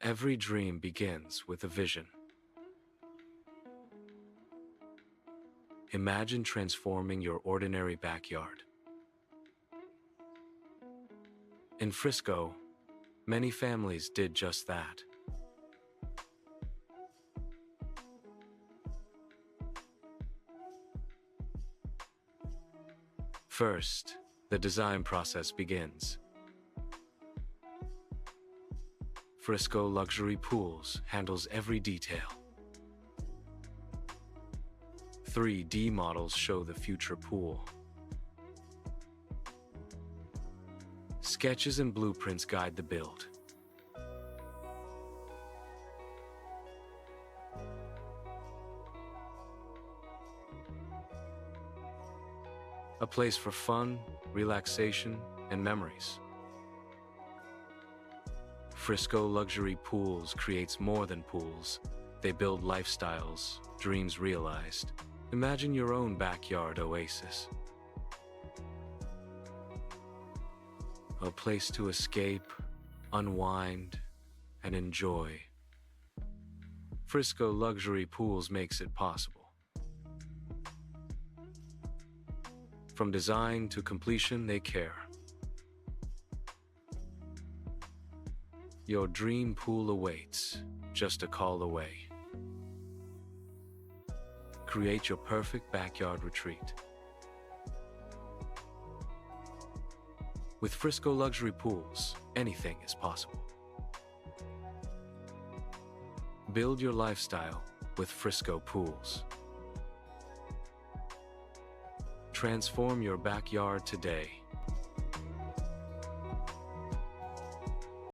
Every dream begins with a vision. Imagine transforming your ordinary backyard. In Frisco, many families did just that. First, the design process begins. Frisco Luxury Pools handles every detail. 3D models show the future pool. Sketches and blueprints guide the build. A place for fun, relaxation, and memories. Frisco Luxury Pools creates more than pools. They build lifestyles, dreams realized. Imagine your own backyard oasis. A place to escape, unwind, and enjoy. Frisco Luxury Pools makes it possible. From design to completion, they care. Your dream pool awaits, just a call away. Create your perfect backyard retreat. With Frisco Luxury Pools, anything is possible. Build your lifestyle with Frisco Pools. Transform your backyard today.